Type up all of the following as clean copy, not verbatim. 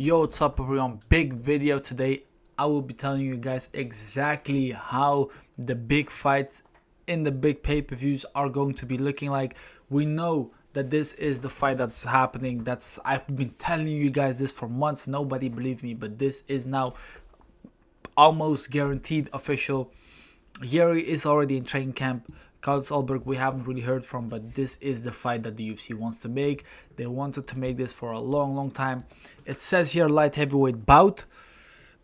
Yo, what's up everyone? Big video today. I will be telling you guys exactly how the big fights in the big pay-per-views are going to be looking like. We know that this is the fight that's happening. I've been telling you guys this for months. Nobody believed me, but this is now almost guaranteed official. Yuri is already in training camp. Carlos Ulberg we haven't really heard from, but this is the fight that the UFC wants to make. They wanted to make this for a long time. It says here light heavyweight bout.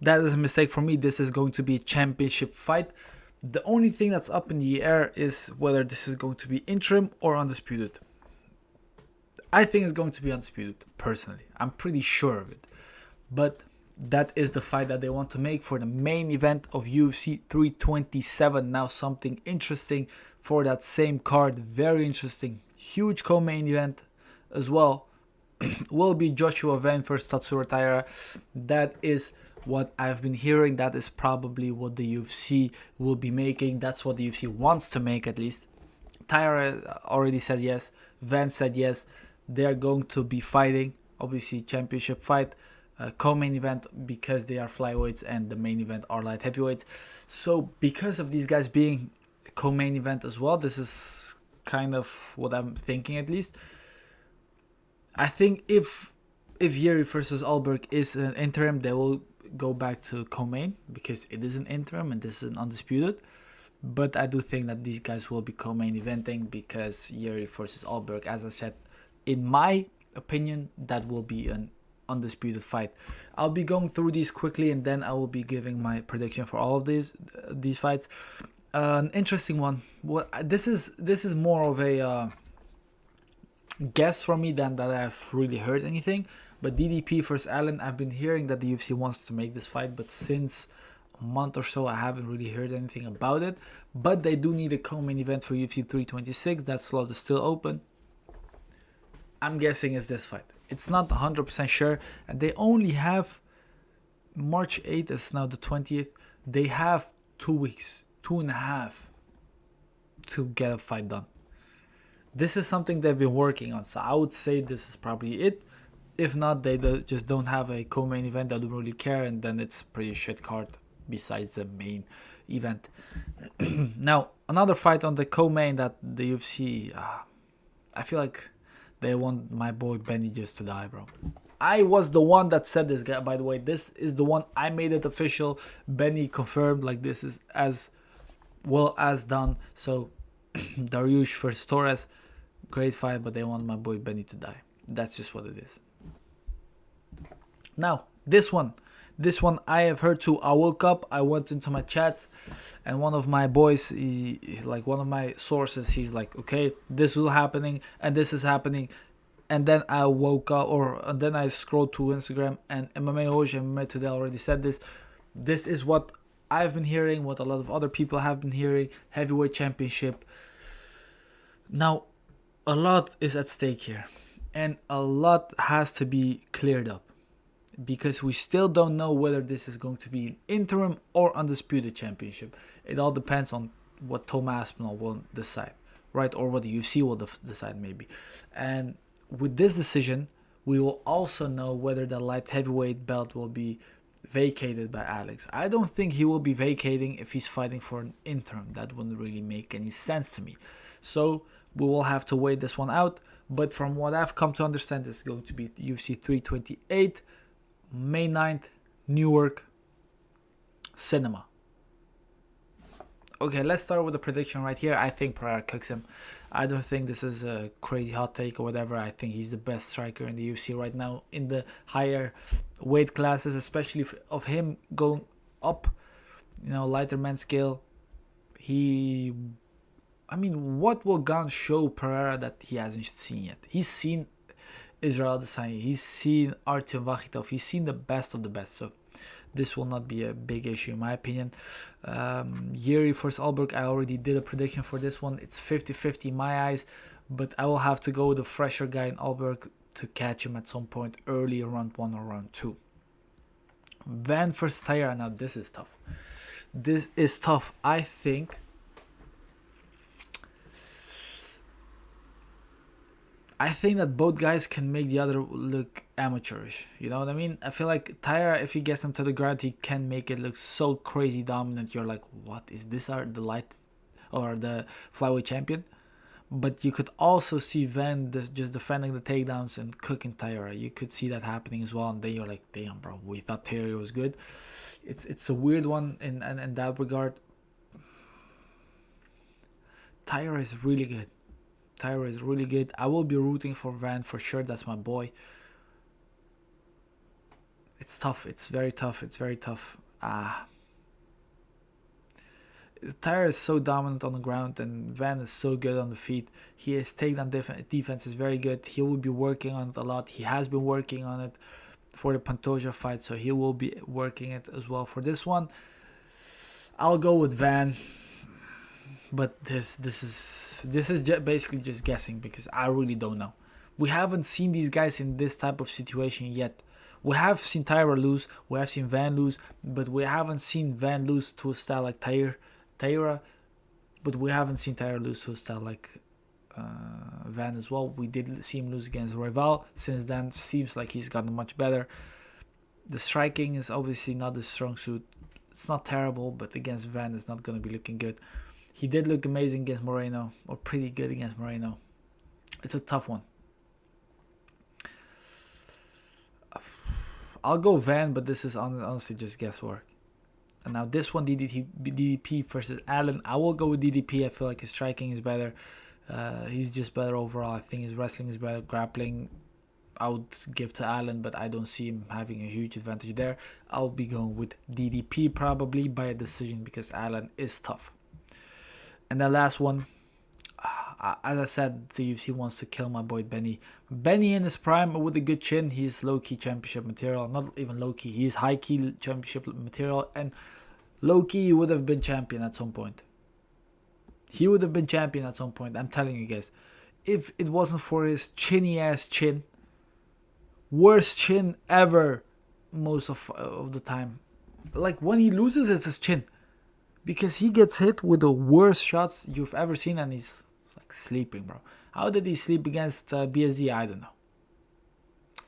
That is a mistake for me. This is going to be a championship fight. The only thing that's up in the air is whether this is going to be interim or undisputed. I think it's going to be undisputed, personally. I'm pretty sure of it. But that is the fight that they want to make for the main event of UFC 327. Now something interesting for that same card. Very interesting. Huge co-main event as well. Will be Joshua Van versus Tatsuro Taira. That is what I've been hearing. That is probably what the UFC will be making. That's what the UFC wants to make, at least. Taira already said yes. Van said yes. They are going to be fighting. Obviously, championship fight. Co-main event because they are flyweights and the main event are light heavyweights. So because of these guys being co-main event as well, this is kind of what I'm thinking, at least. I think if Yuri versus Ulberg is an interim, they will go back to co-main because it is an interim and this is an undisputed. But I do think that these guys will be co-main eventing because Yuri versus Ulberg, as I said, in my opinion, that will be an undisputed fight. I'll be going through these quickly and then I will be giving my prediction for all of these fights. An interesting one. This is more of a guess from me than that I've really heard anything. But DDP versus Allen, I've been hearing that the UFC wants to make this fight, but since a month or so I haven't really heard anything about it. But they do need a co-main event for UFC 326. That slot is still open. I'm guessing it's this fight. It's not 100% sure, and they only have March 8th. It's now the 20th. They have 2 weeks, 2.5 to get a fight done. This is something they've been working on, so I would say this is probably it. If not, they just don't have a co-main event. They don't really care, and then it's pretty shit card besides the main event. Now, another fight on the co-main that the UFC, I feel like they want my boy Benny just to die, bro. I was the one that said this guy, by the way. This is the one. I made it official. Benny confirmed, like, this is as well as done. So, Dariush versus Torres. Great fight, but they want my boy Benny to die. That's just what it is. Now, this one I have heard too. I woke up, I went into my chats, and one of my boys, one of my sources, he's like, okay, this is happening, and this is happening. And then I woke up, and then I scrolled to Instagram, and MMA Hoje, MMA Today already said this. This is what I've been hearing, what a lot of other people have been hearing. Heavyweight championship. Now, a lot is at stake here, and a lot has to be cleared up, because we still don't know whether this is going to be an interim or undisputed championship. It all depends on what Tom Aspinall will decide, right? Or what the UFC will decide, maybe. And with this decision, we will also know whether the light heavyweight belt will be vacated by Alex. I don't think he will be vacating if he's fighting for an interim. That wouldn't really make any sense to me. So we will have to wait this one out. But from what I've come to understand, it's going to be UFC 328. May 9th, Newark Cinema. Okay, let's start with the prediction right here. I think Pereira cooks him. I don't think this is a crazy hot take or whatever. I think he's the best striker in the UFC right now in the higher weight classes, especially of him going up, lighter man scale. What will Gane show Pereira that he hasn't seen yet? He's seen Israel Adesanya, he's seen Artyom Vakhitov, he's seen the best of the best. So this will not be a big issue in my opinion. Yuri versus Ulberg, I already did a prediction for this one. It's 50-50 in my eyes, but I will have to go with a fresher guy in Ulberg to catch him at some point early, round 1 or round 2. Van versus Taira. Now this is tough. I think I think that both guys can make the other look amateurish. You know what I mean? I feel like Tyra, if he gets him to the ground, he can make it look so crazy dominant. You're like, what is this? Are the light or the flyweight champion? But you could also see Van just defending the takedowns and cooking Tyra. You could see that happening as well. And then you're like, damn, bro, we thought Tyra was good. It's a weird one in that regard. Tyra is really good. Tyra is really good. I will be rooting for Van for sure. That's my boy. It's tough. It's very tough. It's very tough. Tyra is so dominant on the ground, and Van is so good on the feet. His takedown defense is very good. He will be working on it a lot. He has been working on it for the Pantoja fight, so he will be working it as well for this one. I'll go with Van, but this is basically just guessing because I really don't know. We haven't seen these guys in this type of situation yet. We have seen Tyra lose, we have seen Van lose, but we haven't seen Van lose to a style like Tyra, but we haven't seen Tyra lose to a style like Van as well. We did see him lose against Rival. Since then, seems like he's gotten much better. The striking is obviously not his strong suit. It's not terrible, but against Van, it's not going to be looking good. He did look amazing against Moreno, or pretty good against Moreno. It's a tough one. I'll go Van, but this is honestly just guesswork. And now this one, DDP versus Allen. I will go with DDP. I feel like his striking is better. He's just better overall. I think his wrestling is better. Grappling, I would give to Allen, but I don't see him having a huge advantage there. I'll be going with DDP probably by a decision because Allen is tough. And the last one, as I said, the UFC wants to kill my boy Benny. Benny in his prime with a good chin. He's low-key championship material. Not even low-key. He's high-key championship material. And low-key, he would have been champion at some point. He would have been champion at some point. I'm telling you guys. If it wasn't for his chinny-ass chin. Worst chin ever most of the time. Like, when he loses, it's his chin. Because he gets hit with the worst shots you've ever seen and he's like sleeping, bro. How did he sleep against BSD? I don't know.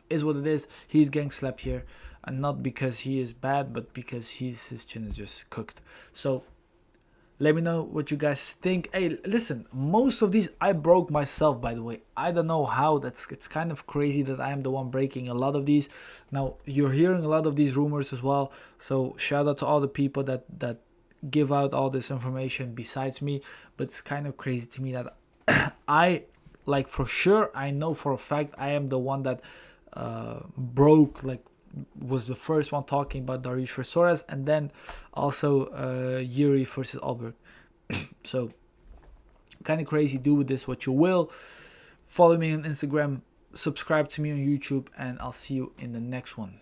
Is what it is. He's getting slapped here. And not because he is bad, but because his chin is just cooked. So, let me know what you guys think. Hey, listen, most of these I broke myself, by the way. I don't know how. It's kind of crazy that I am the one breaking a lot of these. Now, you're hearing a lot of these rumors as well. So, shout out to all the people that give out all this information besides me. But it's kind of crazy to me that I, like, for sure, I know for a fact I am the one that broke, like, was the first one talking about Dariush versus Soares, and then also Yuri versus Alberg. So, kind of crazy. Do with this what you will. Follow me on Instagram, subscribe to me on YouTube, and I'll see you in the next one.